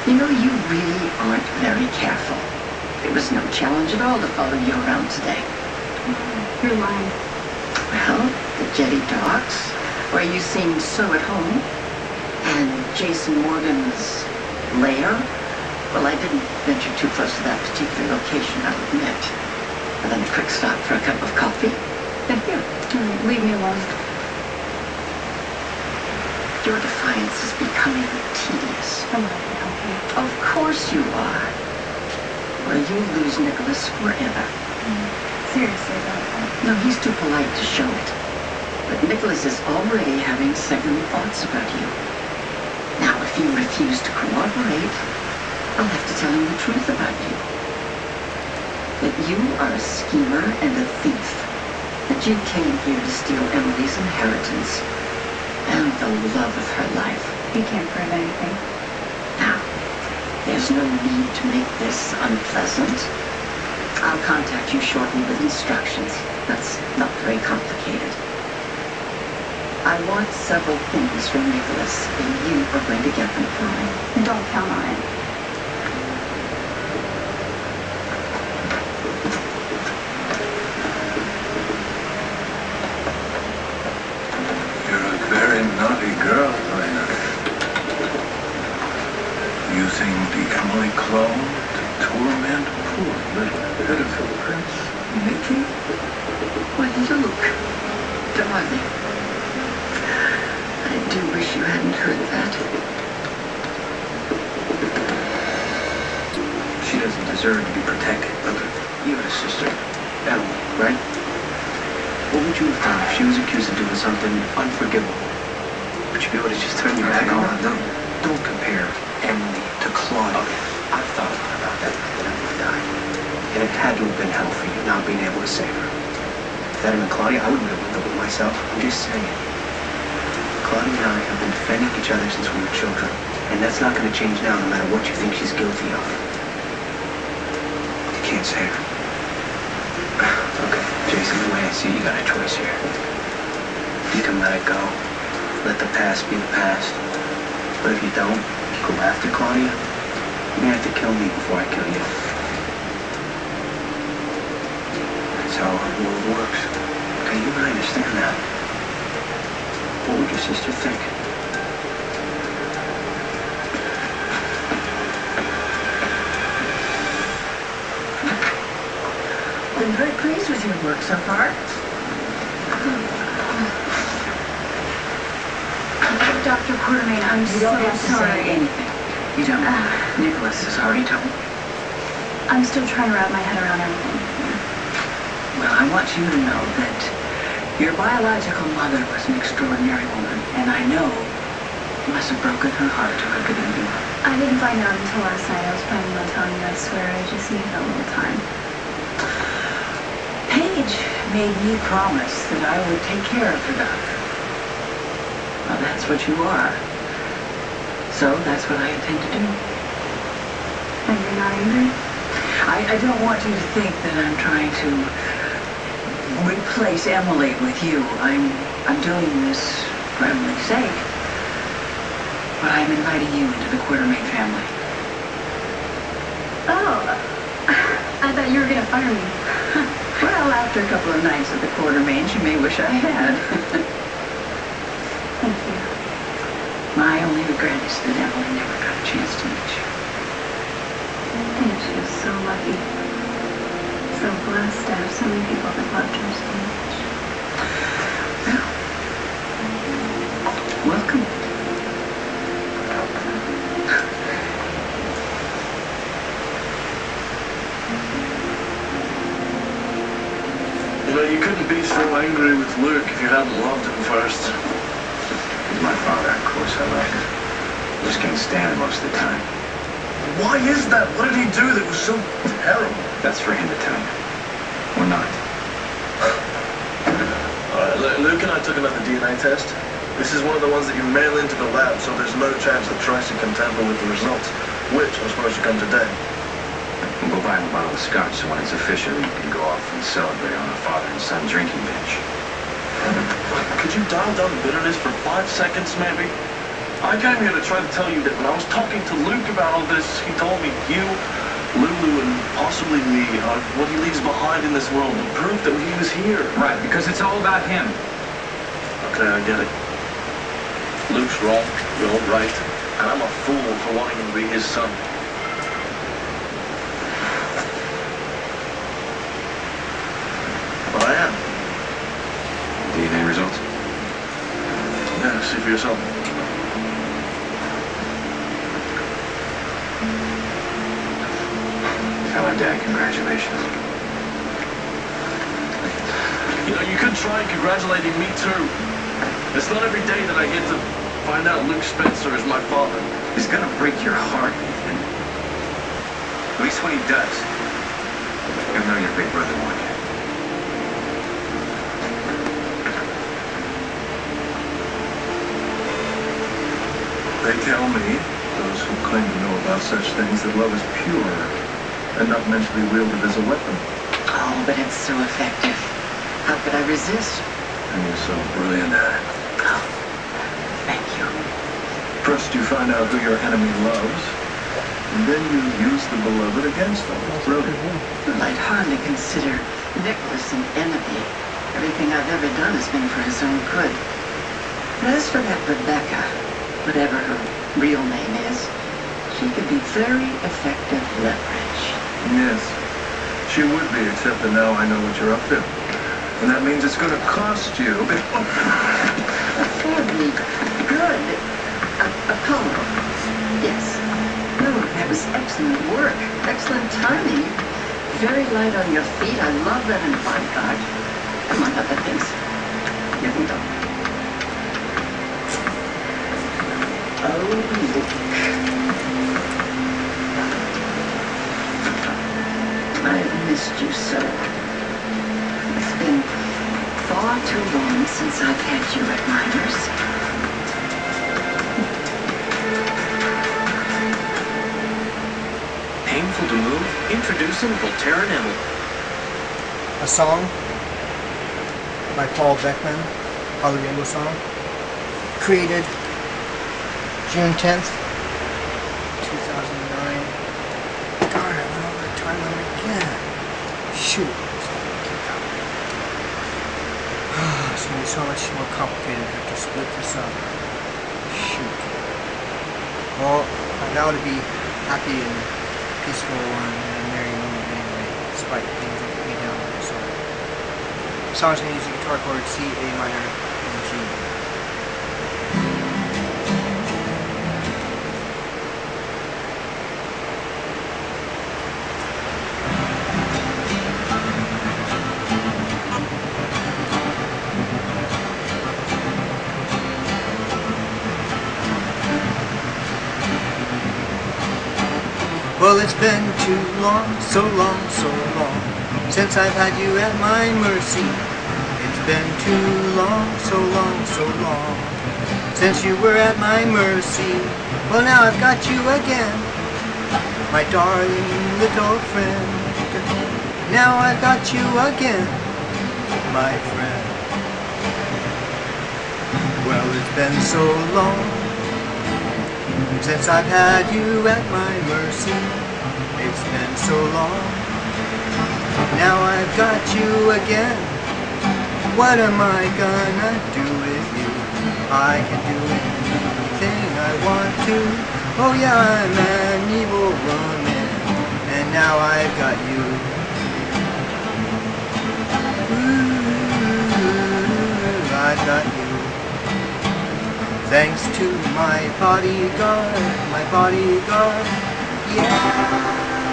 You know, you really aren't very careful. It was no challenge at all to follow you around today. You're lying. Well, the Jetty Docks, where you seemed so at home, and Jason Morgan's lair. Well, I didn't venture too close to that particular location, I'll admit. And then a quick stop for a cup of coffee. And here. Leave me alone. Your defiance is becoming tedious. I'm not gonna help you. Of course you are. Well, you'll lose Nicholas forever. Seriously, though. No, he's too polite to show it. But Nicholas is already having second thoughts about you. Now, if you refuse to cooperate, I'll have to tell him the truth about you. That you are a schemer and a thief. That you came here to steal Emily's inheritance and the love of her life. He can't prove anything. Now, there's no need to make this unpleasant. I'll contact you shortly with instructions. That's not very complicated. I want several things from Nicholas, and you are going to get them for me. And don't count on it. You're a very naughty girl, Elena. Using the Emily clone to torment poor little pitiful Prince Nikki? Why, Luke, darling. I do wish you hadn't heard that. She doesn't deserve to be protected. Look, you had a sister, Emily, right? What would you have done if she was accused of doing something unforgivable? Would you be able to just turn your back on her? No, don't compare Emily to Claudia. Okay, I've thought a lot about that night that Emily died. And it had to have been hell for you not being able to save her. If that had been Claudia, I wouldn't have lived with myself. I'm just saying. Claudia and I have been defending each other since we were children. And that's not going to change now no matter what you think she's guilty of. You can't save her. Okay, Jason, the way I see it, you got a choice here. You can let it go. Let the past be the past. But if you don't, go after Claudia, you're going to have to kill me before I kill you. That's how the world works. Okay, you and I understand that. What would your sister think? I'm very pleased with your work so far. Dr. Quartermain, I'm You so don't have to sorry. say anything. You don't. Nicholas has already told me. I'm still trying to wrap my head around everything. Well, I want you to know that your biological mother was an extraordinary woman, and I know you must have broken her heart to her getting you. I didn't find out until last night. I was planning on telling you, I swear. I just needed a little time. Paige made me promise that I would take care of her daughter. Well, that's what you are. So that's what I intend to do. And you're not angry? I don't want you to think that I'm trying to replace Emily with you. I'm doing this for Emily's sake. But I'm inviting you into the Quartermain family. Oh, I thought you were going to fire me. Well, after a couple of nights at the Quartermains, you may wish I had. Thank you. My only regret is that Emily never got a chance to meet you. I think she was so lucky. So blessed to have so many people that loved her so much. Well, welcome. You know, you couldn't be so angry with Luke if you hadn't loved him first. He's my father, of course I love him. I just can't stand him most of the time. Why is that? What did he do that was so terrible? That's for him to tell you. Or not. Luke and I took another DNA test. This is one of the ones that you mail into the lab, so there's no chance that Tracy can tamper with the results, which are supposed to come today. We'll go buy him a bottle of scotch so when it's official, you can go off and celebrate on a father and son drinking bench. Could you dial down bitterness for 5 seconds, maybe? I came here to try to tell you that when I was talking to Luke about all this, he told me you, Lulu, and possibly me are what he leaves behind in this world, the proof that he was here. Right, because it's all about him. Okay, I get it. Luke's wrong, you're right, and I'm a fool for wanting him to be his son. But I am. DNA results? Yeah, see for yourself. Hello, Dad. Congratulations. You know, you could try congratulating me too. It's not every day that I get to find out Luke Spencer is my father. He's gonna break your heart, Ethan. At least when he does, you'll know your big brother won you. They tell me, those who claim to know about such things, that love is pure and not meant to be wielded as a weapon. Oh, but it's so effective. How could I resist? And you're so brilliant at it. Oh, thank you. First you find out who your enemy loves, and then you use the beloved against them. Brilliant. Well, I'd hardly consider Nicholas an enemy. Everything I've ever done has been for his own good. But as for that Rebecca, whatever her real name is, she could be very effective leverage. Yes, she would be, except that now I know what you're up to. And that means it's going to cost you. Fairly good. Apollo. Yes. No, that was excellent work. Excellent timing. Very light on your feet. I love that in a bodyguard. Among other things. Here we go. Oh, Luke. I've missed you so. It's been far too long since I've had you at my mercy. Painful to move. Introducing Voltaire and Emily. A song by Paul Beckman, Holly Rainbow song, created June 10th, 2009. Darn, I went over the time limit again. Shoot. It's going to be so much more complicated to have to split this up. Shoot. Well, I vow to be happy and peaceful and merry moment anyway, despite things that get me down with the song. The song's going to use a guitar chord C, A minor, and G. Well, it's been too long, so long, so long, since I've had you at my mercy. It's been too long, so long, so long, since you were at my mercy. Well, now I've got you again, my darling little friend. Now I've got you again, my friend. Well, it's been so long since I've had you at my mercy. It's been so long. Now I've got you again. What am I gonna do with you? I can do anything I want to. Oh yeah, I'm an evil woman, and now I've got you. Ooh, I've got you. Thanks to my bodyguard, yeah.